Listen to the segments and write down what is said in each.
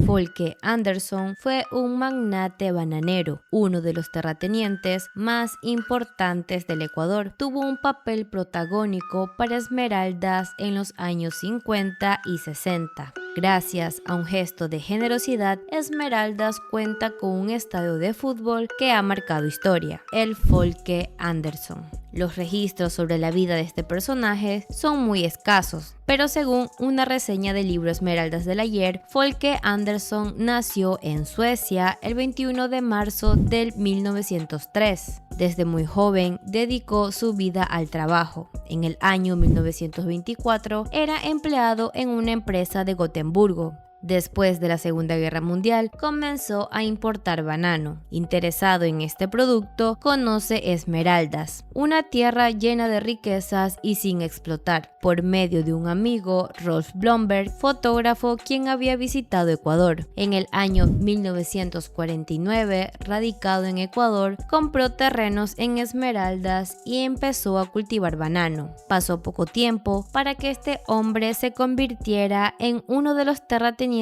Folke Anderson fue un magnate bananero, uno de los terratenientes más importantes del Ecuador. Tuvo un papel protagónico para Esmeraldas en los años 50 y 60. Gracias a un gesto de generosidad, Esmeraldas cuenta con un estadio de fútbol que ha marcado historia, el Folke Anderson. Los registros sobre la vida de este personaje son muy escasos, pero según una reseña del libro Esmeraldas del Ayer, Folke Anderson nació en Suecia el 21 de marzo del 1903. Desde muy joven dedicó su vida al trabajo. En el año 1924 era empleado en una empresa de Gotemburgo. Después de la Segunda Guerra Mundial, comenzó a importar banano. Interesado en este producto, conoce Esmeraldas, una tierra llena de riquezas y sin explotar, por medio de un amigo, Rolf Blomberg, fotógrafo quien había visitado Ecuador. En el año 1949, radicado en Ecuador, compró terrenos en Esmeraldas y empezó a cultivar banano. Pasó poco tiempo para que este hombre se convirtiera en uno de los terratenientes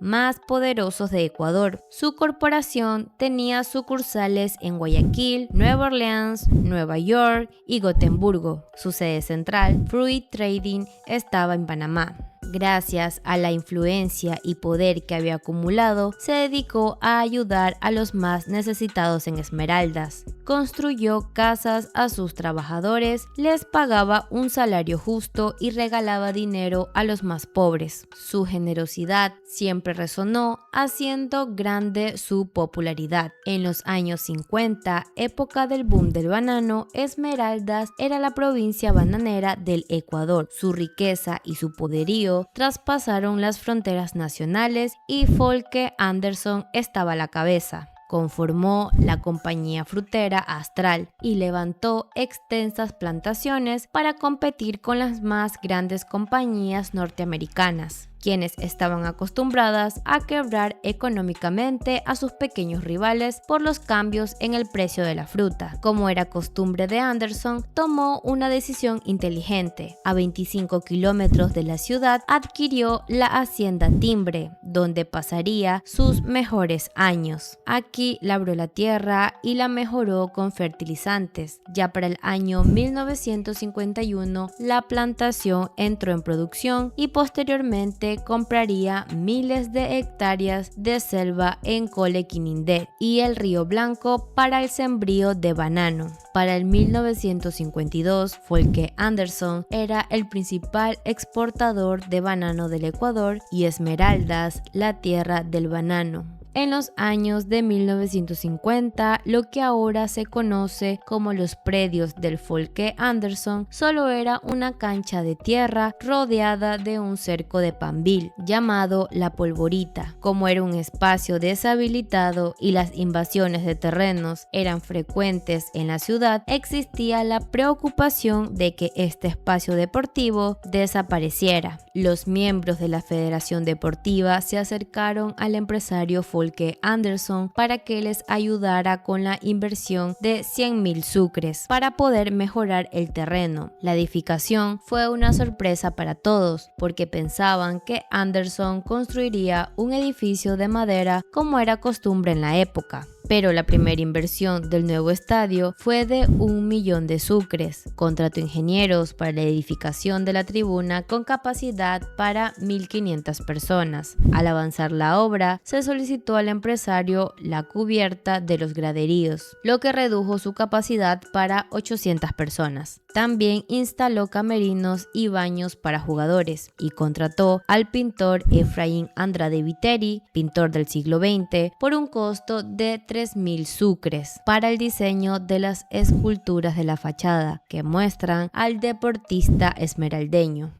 más poderosos de Ecuador. Su corporación tenía sucursales en Guayaquil, Nueva Orleans, Nueva York y Gotemburgo. Su sede central, Fruit Trading, estaba en Panamá. Gracias a la influencia y poder que había acumulado, se dedicó a ayudar a los más necesitados en Esmeraldas. Construyó casas a sus trabajadores, les pagaba un salario justo y regalaba dinero a los más pobres. Su generosidad siempre resonó, haciendo grande su popularidad. En los años 50, época del boom del banano, Esmeraldas era la provincia bananera del Ecuador. Su riqueza y su poderío traspasaron las fronteras nacionales y Folke Anderson estaba a la cabeza. Conformó la compañía frutera Astral y levantó extensas plantaciones para competir con las más grandes compañías norteamericanas, quienes estaban acostumbradas a quebrar económicamente a sus pequeños rivales por los cambios en el precio de la fruta. Como era costumbre de Anderson, tomó una decisión inteligente. A 25 kilómetros de la ciudad adquirió la hacienda Timbre, donde pasaría sus mejores años. Aquí labró la tierra y la mejoró con fertilizantes. Ya para el año 1951, la plantación entró en producción y posteriormente compraría miles de hectáreas de selva en Colequinindé y el Río Blanco para el sembrío de banano. Para el 1952, Folke Anderson era el principal exportador de banano del Ecuador y Esmeraldas, la tierra del banano. En los años de 1950, lo que ahora se conoce como los predios del Folke Anderson solo era una cancha de tierra rodeada de un cerco de Panvil llamado La Polvorita. Como era un espacio deshabilitado y las invasiones de terrenos eran frecuentes en la ciudad, existía la preocupación de que este espacio deportivo desapareciera. Los miembros de la Federación Deportiva se acercaron al empresario Folke Anderson para que les ayudara con la inversión de 100.000 sucres para poder mejorar el terreno. La edificación fue una sorpresa para todos porque pensaban que Anderson construiría un edificio de madera como era costumbre en la época. Pero la primera inversión del nuevo estadio fue de 1 millón de sucres. Contrató ingenieros para la edificación de la tribuna con capacidad para 1.500 personas. Al avanzar la obra, se solicitó al empresario la cubierta de los graderíos, lo que redujo su capacidad para 800 personas. También instaló camerinos y baños para jugadores y contrató al pintor Efraín Andrade Viteri, pintor del siglo XX, por un costo de 3.000 sucres para el diseño de las esculturas de la fachada que muestran al deportista esmeraldeño.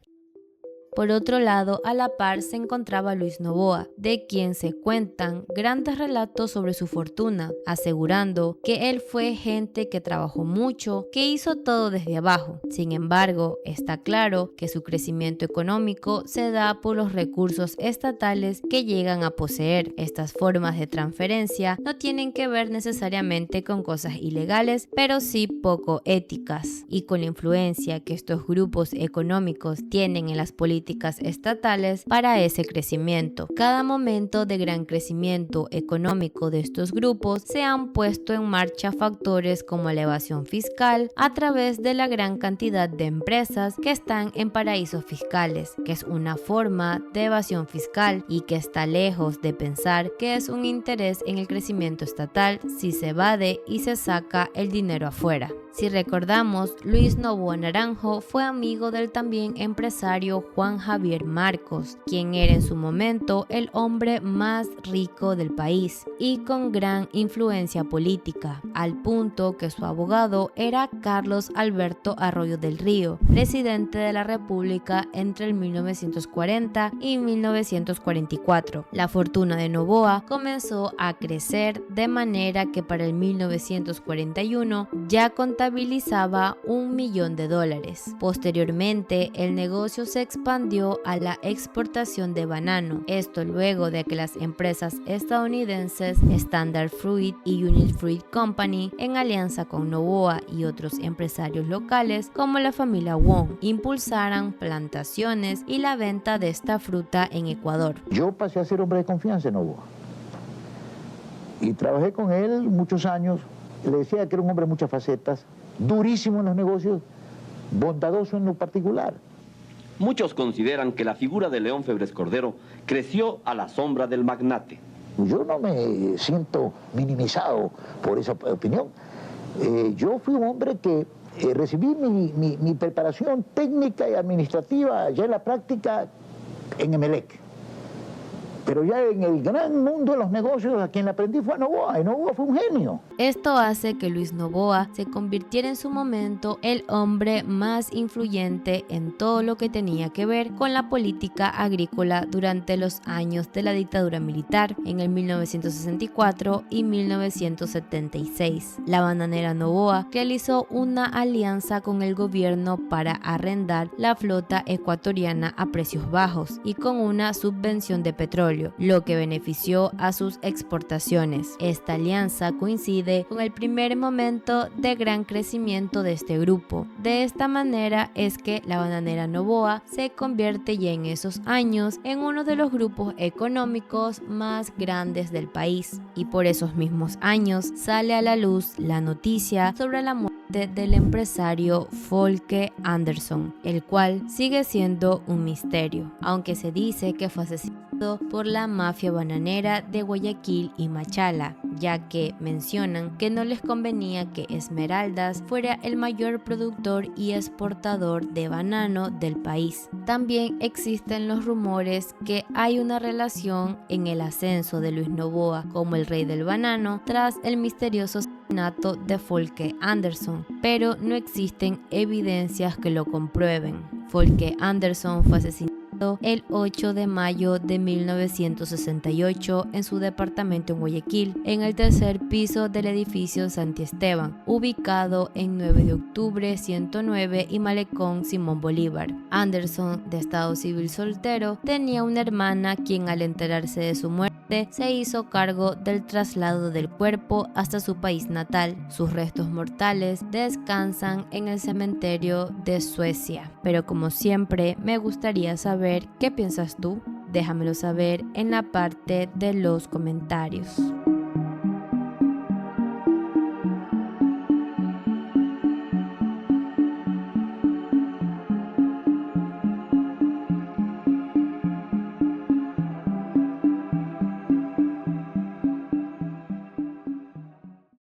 Por otro lado, a la par se encontraba Luis Novoa, de quien se cuentan grandes relatos sobre su fortuna, asegurando que él fue gente que trabajó mucho, que hizo todo desde abajo. Sin embargo, está claro que su crecimiento económico se da por los recursos estatales que llegan a poseer. Estas formas de transferencia no tienen que ver necesariamente con cosas ilegales, pero sí poco éticas, y con la influencia que estos grupos económicos tienen en las políticas políticas estatales para ese crecimiento. Cada momento de gran crecimiento económico de estos grupos se han puesto en marcha factores como la evasión fiscal a través de la gran cantidad de empresas que están en paraísos fiscales, que es una forma de evasión fiscal y que está lejos de pensar que es un interés en el crecimiento estatal si se evade y se saca el dinero afuera. Si recordamos, Luis Noboa Naranjo fue amigo del también empresario Juan Javier Marcos, quien era en su momento el hombre más rico del país y con gran influencia política, al punto que su abogado era Carlos Alberto Arroyo del Río, presidente de la República entre el 1940 y 1944. La fortuna de Noboa comenzó a crecer de manera que para el 1941 ya contabilizaba $1 millón. Posteriormente, el negocio se expandió a la exportación de banano, esto luego de que las empresas estadounidenses Standard Fruit y Union Fruit Company, en alianza con Noboa y otros empresarios locales como la familia Wong, impulsaran plantaciones y la venta de esta fruta en Ecuador. Yo pasé a ser hombre de confianza en Noboa y trabajé con él muchos años. Le decía que era un hombre de muchas facetas, durísimo en los negocios, bondadoso en lo particular. Muchos consideran que la figura de León Febres Cordero creció a la sombra del magnate. Yo no me siento minimizado por esa opinión. Yo fui un hombre que recibí mi preparación técnica y administrativa ya en la práctica en Emelec. Pero ya en el gran mundo de los negocios, a quien le aprendí fue a Noboa, y Noboa fue un genio. Esto hace que Luis Noboa se convirtiera en su momento el hombre más influyente en todo lo que tenía que ver con la política agrícola durante los años de la dictadura militar, en el 1964 y 1976. La bananera Noboa realizó una alianza con el gobierno para arrendar la flota ecuatoriana a precios bajos y con una subvención de petróleo, lo que benefició a sus exportaciones. Esta alianza coincide con el primer momento de gran crecimiento de este grupo. De esta manera es que la bananera Noboa se convierte ya en esos años en uno de los grupos económicos más grandes del país, y por esos mismos años sale a la luz la noticia sobre la muerte del empresario Folke Anderson, el cual sigue siendo un misterio, aunque se dice que fue asesinado por la mafia bananera de Guayaquil y Machala, ya que mencionan que no les convenía que Esmeraldas fuera el mayor productor y exportador de banano del país. También existen los rumores que hay una relación en el ascenso de Luis Noboa como el rey del banano tras el misterioso asesinato de Folke Anderson, pero no existen evidencias que lo comprueben. Folke Anderson fue asesinado el 8 de mayo de 1968 en su departamento en Guayaquil, en el tercer piso del edificio Santi Esteban, ubicado en 9 de octubre 109 y Malecón Simón Bolívar. Anderson, de estado civil soltero, tenía una hermana quien, al enterarse de su muerte, se hizo cargo del traslado del cuerpo hasta su país natal. Sus restos mortales descansan en el cementerio de Suecia. Pero como siempre, me gustaría saber qué piensas tú. Déjamelo saber en la parte de los comentarios.